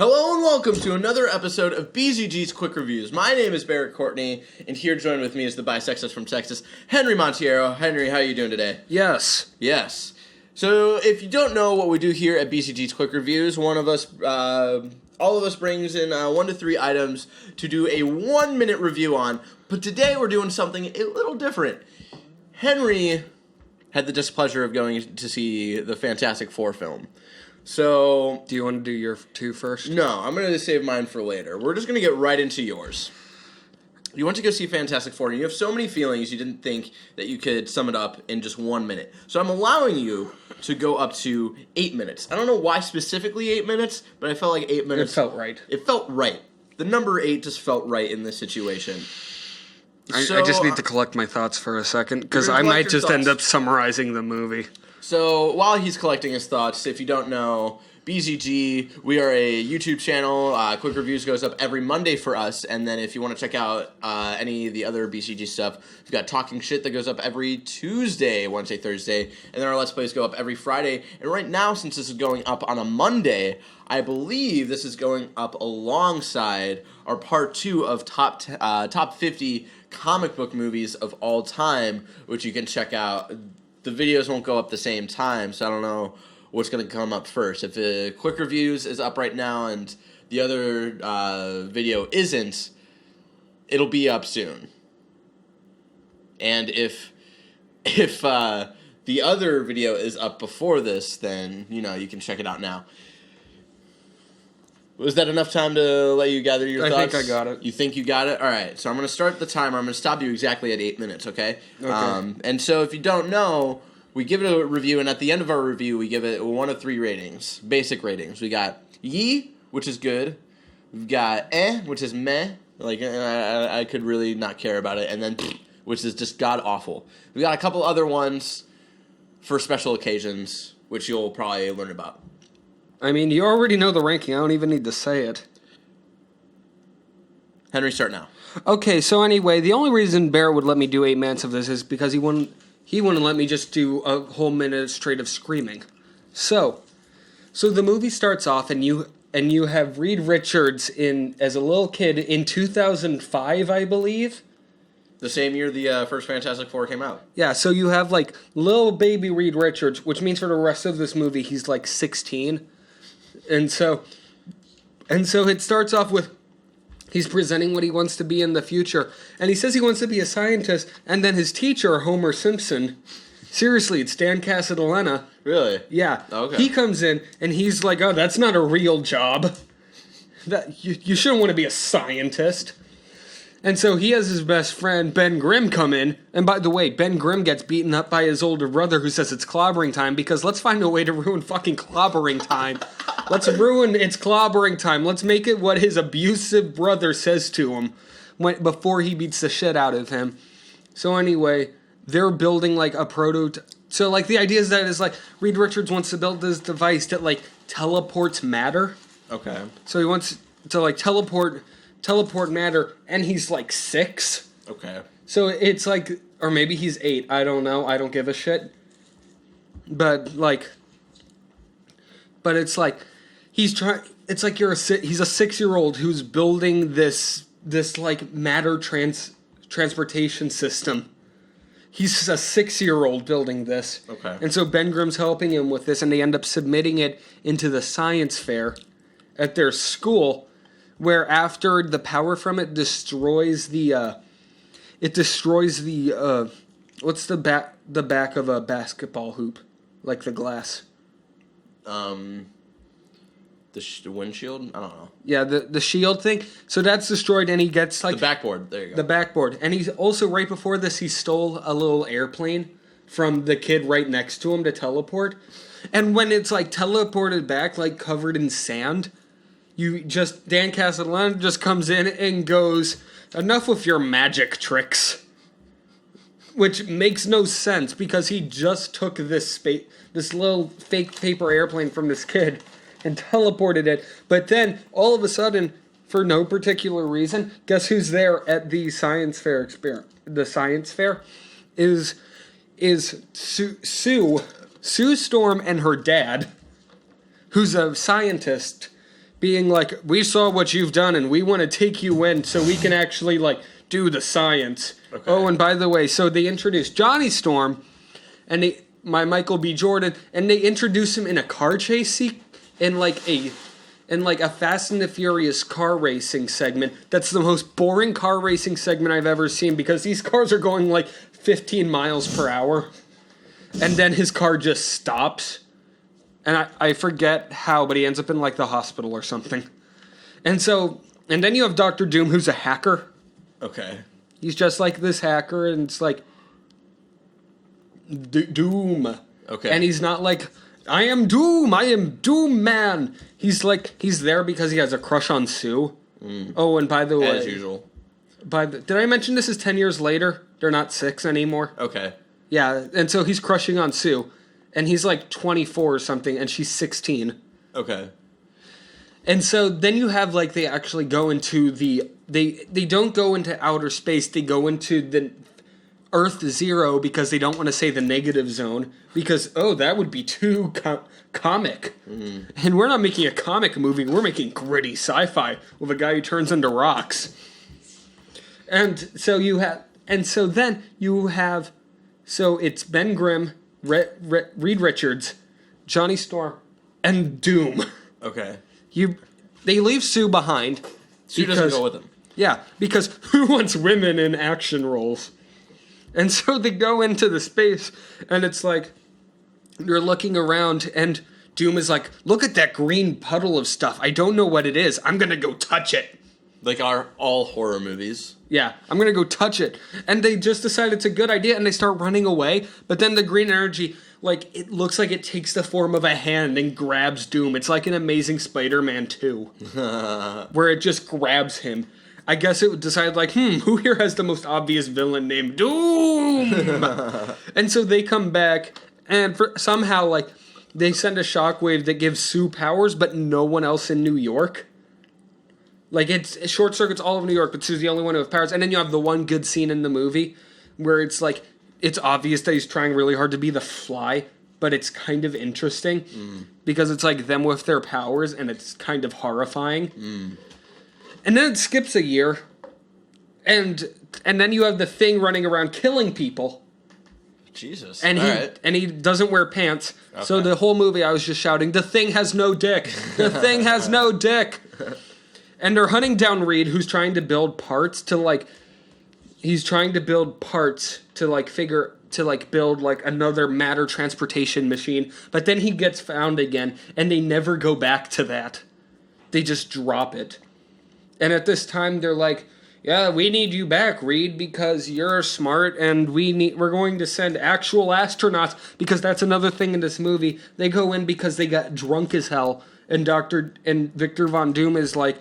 Hello and welcome to another episode of BZG's Quick Reviews. My name is Barrett Courtney, and here joined with me is the bisexist from Texas, Henry Montiero. Henry, how are you doing today? Yes. So, if you don't know what we do here at BCG's Quick Reviews, all of us brings in 1 to 3 items to do a 1-minute review on. But today we're doing something a little different. Henry had the displeasure of going to see the Fantastic Four film. So, do you want to do your 2 first? No, I'm going to save mine for later. We're just going to get right into yours. You went to go see Fantastic Four, and you have so many feelings you didn't think that you could sum it up in just 1 minute. So I'm allowing you to go up to 8 minutes. I don't know why specifically 8 minutes, but I felt like 8 minutes. It felt right. It felt right. The number 8 just felt right in this situation. I just need to collect my thoughts for a second, because I might just end up summarizing the movie. So while he's collecting his thoughts, if you don't know, BZG, we are a YouTube channel. Quick Reviews goes up every Monday for us, and then if you want to check out any of the other BCG stuff, we've got Talking Shit that goes up every Tuesday, Wednesday, Thursday, and then our Let's Plays go up every Friday. And right now, since this is going up on a Monday, I believe this is going up alongside our part 2 of top 50 comic book movies of all time, which you can check out. The videos won't go up the same time, so I don't know what's going to come up first. If the Quick Reviews is up right now and the other video isn't, it'll be up soon. And if the other video is up before this, then, you can check it out now. Was that enough time to let you gather your thoughts? I think I got it. You think you got it? All right. So I'm going to start the timer. I'm going to stop you exactly at 8 minutes, okay? And so if you don't know, we give it a review, and at the end of our review, we give it 1 of 3 ratings, basic ratings. We got yee, which is good. We've got which is meh. Like, I could really not care about it. And then which is just god-awful. We got a couple other ones for special occasions, which you'll probably learn about. I mean, you already know the ranking. I don't even need to say it. Henry, start now. Okay, so anyway, the only reason Barrett would let me do 8 minutes of this is because he wouldn't let me just do a whole minute straight of screaming. So the movie starts off, and you have Reed Richards as a little kid in 2005, I believe. The same year the first Fantastic Four came out. Yeah, so you have, like, little baby Reed Richards, which means for the rest of this movie he's, like, 16. And so it starts off with he's presenting what he wants to be in the future. And he says he wants to be a scientist, and then his teacher, Homer Simpson, seriously, it's Dan Castellaneta. Really? Yeah. Okay. He comes in, and he's like, oh, that's not a real job. That you shouldn't want to be a scientist. And so he has his best friend, Ben Grimm, come in. And by the way, Ben Grimm gets beaten up by his older brother who says it's clobbering time, because let's find a way to ruin fucking clobbering time. Let's ruin its clobbering time. Let's make it what his abusive brother says to him before he beats the shit out of him. So anyway, they're building like a prototype. So like the idea is that is like Reed Richards wants to build this device that like teleports matter. Okay. So he wants to like teleport matter, and he's like 6. Okay. So it's like, or maybe he's 8. I don't know. I don't give a shit. But it's like he's trying. It's like he's a 6-year-old who's building this like matter transportation system. He's a 6-year-old building this. Okay. And so Ben Grimm's helping him with this, and they end up submitting it into the science fair at their school, where after the power from it destroys the what's the back of a basketball hoop, like the glass. The windshield? I don't know. Yeah, the shield thing. So that's destroyed, and he gets like the backboard. There you go. The backboard, and he's also right before this he stole a little airplane from the kid right next to him to teleport, and when it's like teleported back, like covered in sand. Dan Castellaneta just comes in and goes, enough with your magic tricks. Which makes no sense, because he just took this little fake paper airplane from this kid and teleported it. But then, all of a sudden, for no particular reason, guess who's there at the science fair The science fair is Sue Storm and her dad, who's a scientist, being like, we saw what you've done and we want to take you in so we can actually, like, do the science. Okay. Oh, and by the way, so they introduced Johnny Storm and my Michael B. Jordan, and they introduce him in a car chase in like a Fast and the Furious car racing segment. That's the most boring car racing segment I've ever seen because these cars are going like 15 miles per hour. And then his car just stops. And I forget how, but he ends up in like the hospital or something. And then you have Dr. Doom, who's a hacker. Okay. He's just like this hacker, and it's like Doom. Okay. And he's not like, I am Doom Man. He's like, he's there because he has a crush on Sue. Mm. Oh, and by the way, as usual. Did I mention this is 10 years later? They're not 6 anymore. Okay. Yeah, and so he's crushing on Sue, and he's like 24 or something, and she's 16. Okay. And so then you have, like, they actually go into they don't go into outer space, they go into the Earth Zero because they don't want to say the negative zone, because, that would be too comic. Mm. And we're not making a comic movie, we're making gritty sci-fi with a guy who turns into rocks. And so so it's Ben Grimm, Reed Richards, Johnny Storm, and Doom. Okay. They leave Sue behind. Sue doesn't go with them. Yeah, because who wants women in action roles? And so they go into the space, and it's like, you're looking around, and Doom is like, look at that green puddle of stuff. I don't know what it is. I'm going to go touch it. Like all horror movies. Yeah, I'm going to go touch it. And they just decide it's a good idea, and they start running away. But then the green energy, like, it looks like it takes the form of a hand and grabs Doom. It's like an Amazing Spider-Man 2, where it just grabs him. I guess it would decide, like, who here has the most obvious villain named Doom? And so they come back, and somehow, like, they send a shockwave that gives Sue powers, but no one else in New York. Like, it short circuits all of New York, but Sue's the only one who has powers. And then you have the one good scene in the movie where it's like, it's obvious that he's trying really hard to be the Fly, but it's kind of interesting because it's like them with their powers, and it's kind of horrifying. Mm. And then it skips a year, and then you have the Thing running around killing people. Jesus. And he doesn't wear pants. Okay. So the whole movie I was just shouting, the Thing has no dick. The Thing has no dick. And they're hunting down Reed, who's trying to build parts to, like, build, like, another matter transportation machine. But then he gets found again, and they never go back to that. They just drop it. And at this time, they're like, yeah, we need you back, Reed, because you're smart, and we're going to send actual astronauts, because that's another thing in this movie. They go in because they got drunk as hell, and Victor Von Doom is like,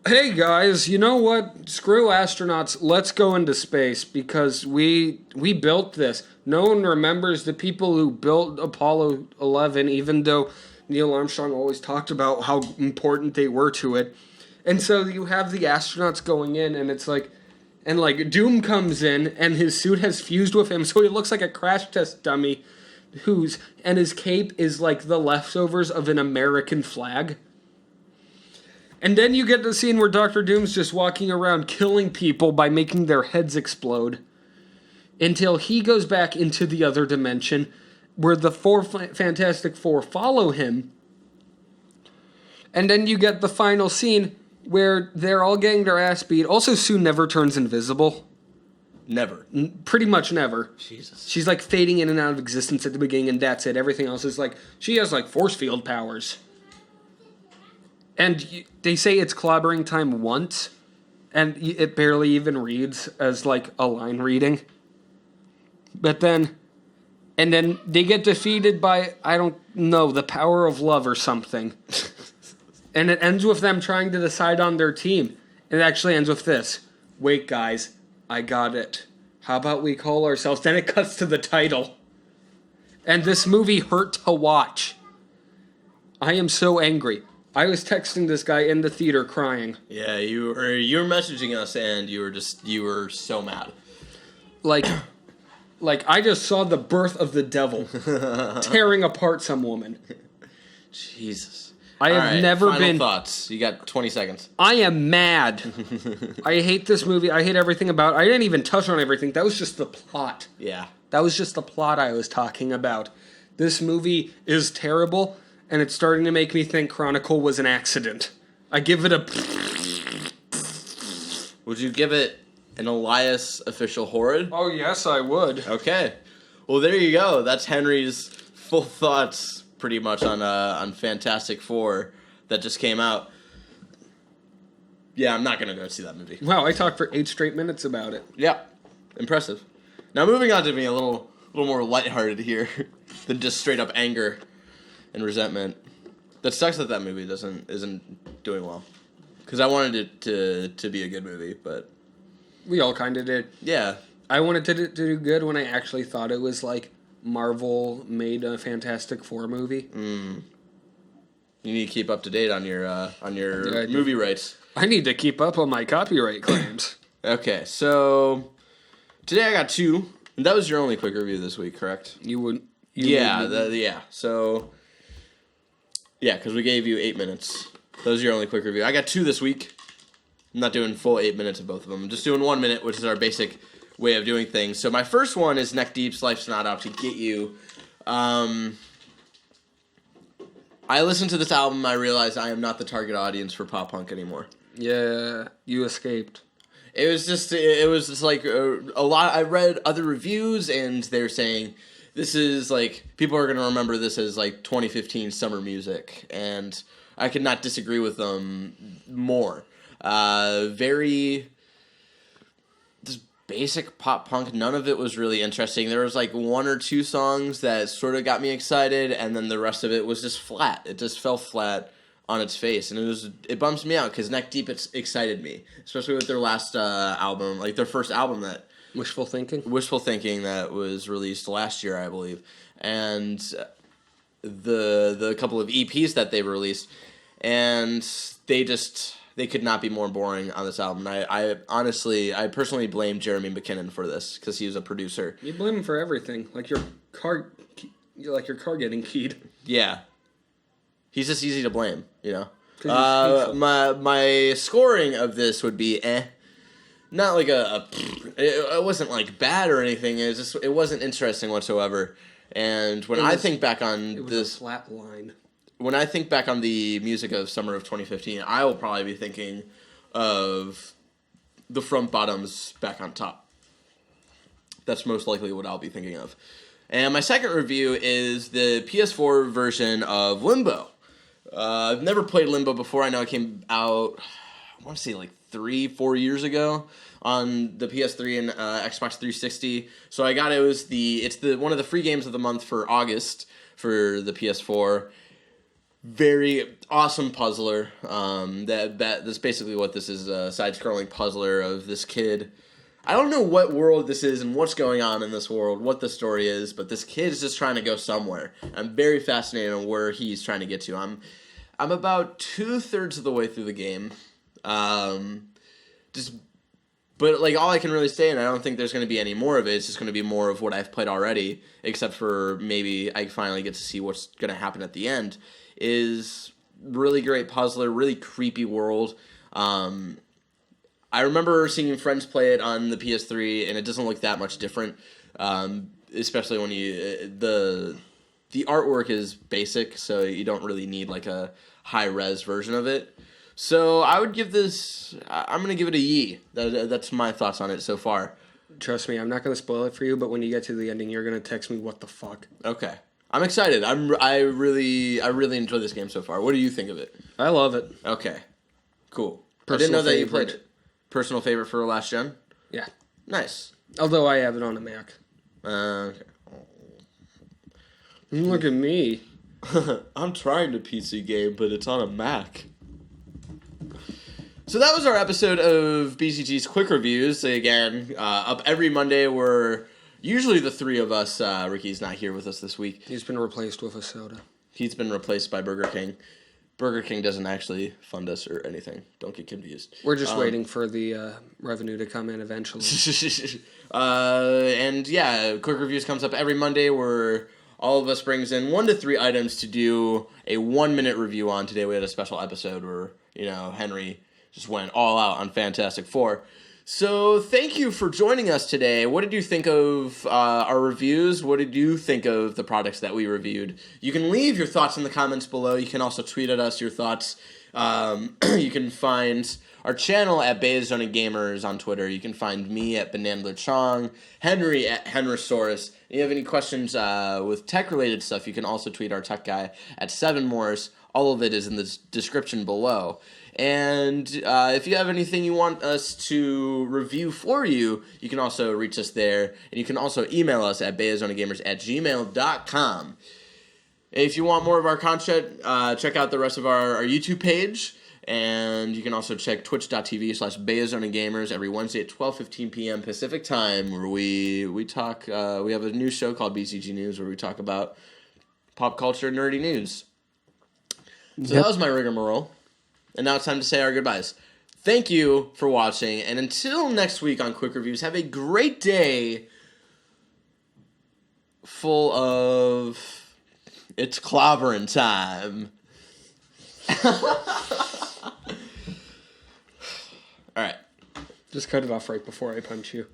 hey guys, you know what? Screw astronauts. Let's go into space because we built this. No one remembers the people who built Apollo 11, even though Neil Armstrong always talked about how important they were to it. And so you have the astronauts going in, and it's like, and like Doom comes in, and his suit has fused with him, so he looks like a crash test dummy. And his cape is like the leftovers of an American flag. And then you get the scene where Dr. Doom's just walking around killing people by making their heads explode. Until he goes back into the other dimension, where the Fantastic Four follow him. And then you get the final scene where they're all getting their ass beat. Also, Sue never turns invisible. Never. Pretty much never. Jesus. She's like fading in and out of existence at the beginning, and that's it. Everything else is like, she has like force field powers. And they say it's clobbering time once, and it barely even reads as like a line reading. But then they get defeated by, I don't know, the power of love or something. And it ends with them trying to decide on their team. It actually ends with this. Wait, guys, I got it. How about we call ourselves? Then it cuts to the title. And this movie hurt to watch. I am so angry. I was texting this guy in the theater crying. Yeah, you were messaging us, and you were so mad. Like I just saw the birth of the devil tearing apart some woman. Jesus. I have never final been. thoughts. You got 20 seconds. I am mad. I hate this movie. I hate everything about it. I didn't even touch on everything. That was just the plot. Yeah. That was just the plot I was talking about. This movie is terrible, and it's starting to make me think Chronicle was an accident. I give it a... Would you give it an Elias official horrid? Oh, yes, I would. Okay. Well, there you go. That's Henry's full thoughts pretty much on Fantastic Four that just came out. Yeah, I'm not going to go see that movie. Wow, I talked for 8 straight minutes about it. Yeah. Impressive. Now, moving on to being a little more lighthearted here than just straight up anger and resentment. That sucks that movie isn't doing well. Because I wanted it to be a good movie, but... We all kind of did. Yeah. I wanted it to do good when I actually thought it was like Marvel made a Fantastic Four movie. You need to keep up to date on your movie rights. I need to keep up on my copyright claims. Okay, so today I got 2. And that was your only quick review this week, correct? Yeah. So, yeah, because we gave you 8 minutes. That was your only quick review. I got 2 this week. I'm not doing full 8 minutes of both of them. I'm just doing 1 minute, which is our basic way of doing things. So my first one is Neck Deep's Life's Not Out to Get You. I listened to this album. I realized I am not the target audience for pop punk anymore. Yeah, you escaped. It was just like a lot. I read other reviews, and they're saying this is like people are going to remember this as like 2015 summer music, and I could not disagree with them more. Very just basic pop punk. None of it was really interesting. There was like 1 or 2 songs that sort of got me excited, and then the rest of it was just flat. It just fell flat on its face, and it bums me out because Neck Deep excited me, especially with their last album, like their first album that Wishful Thinking that was released last year, I believe, and the couple of EPs that they released, and they could not be more boring on this album. I personally blame Jeremy McKinnon for this because he was a producer. You blame him for everything, like your car getting keyed. Yeah. He's just easy to blame, you know. My scoring of this would be not like it wasn't like bad or anything. It wasn't interesting whatsoever. And when I think back on this a flat line. When I think back on the music of summer of 2015, I will probably be thinking of the Front Bottoms Back on Top. That's most likely what I'll be thinking of. And my second review is the PS4 version of Limbo. I've never played Limbo before. I know it came out, I want to say like 3-4 years ago on the PS3 and Xbox 360. So I got it's one of the free games of the month for August for the PS4. Very awesome puzzler. That's basically what this is, a side-scrolling puzzler of this kid. I don't know what world this is and what's going on in this world, what the story is, but this kid is just trying to go somewhere. I'm very fascinated on where he's trying to get to. I'm about 2/3 of the way through the game. But like all I can really say, and I don't think there's going to be any more of it, it's just going to be more of what I've played already, except for maybe I finally get to see what's going to happen at the end, is really great puzzler, really creepy world. I remember seeing friends play it on the PS3, and it doesn't look that much different, especially when the artwork is basic, so you don't really need like a high-res version of it. So I would give this, I'm going to give it a yee. That's my thoughts on it so far. Trust me, I'm not going to spoil it for you, but when you get to the ending, you're going to text me, what the fuck? Okay. I'm excited. I really enjoy this game so far. What do you think of it? I love it. Okay. Cool. Personal I didn't know that favorite. you played it. Personal favorite for last gen? Yeah. Nice. Although I have it on a Mac. Okay. Look at me. I'm trying to PC game, but it's on a Mac. So that was our episode of BCG's Quick Reviews. Again, up every Monday. We're usually the three of us. Ricky's not here with us this week. He's been replaced with a soda. He's been replaced by Burger King. Burger King doesn't actually fund us or anything. Don't get confused. We're just waiting for the revenue to come in eventually. And yeah, Quick Reviews comes up every Monday. We're all of us brings in 1 to 3 items to do a 1-minute review on. Today we had a special episode where, Henry just went all out on Fantastic Four. So thank you for joining us today. What did you think of our reviews? What did you think of the products that we reviewed? You can leave your thoughts in the comments below. You can also tweet at us your thoughts. You can find our channel at baiazonagamers on Twitter. You can find me at banandlerchong, Henry at Henrysaurus. If you have any questions with tech-related stuff, you can also tweet our tech guy at 7morse. All of it is in the description below. And if you have anything you want us to review for you, you can also reach us there. And you can also email us at baiazonagamers@gmail.com. If you want more of our content, check out the rest of our YouTube page. And you can also check twitch.tv/baiazonagamers every Wednesday at 12:15 p.m. Pacific time, where we talk. We have a new show called BCG News, where we talk about pop culture nerdy news. So that was my rigmarole. And now it's time to say our goodbyes. Thank you for watching, and until next week on Quick Reviews, have a great day full of... It's clobbering time. All right. Just cut it off right before I punch you.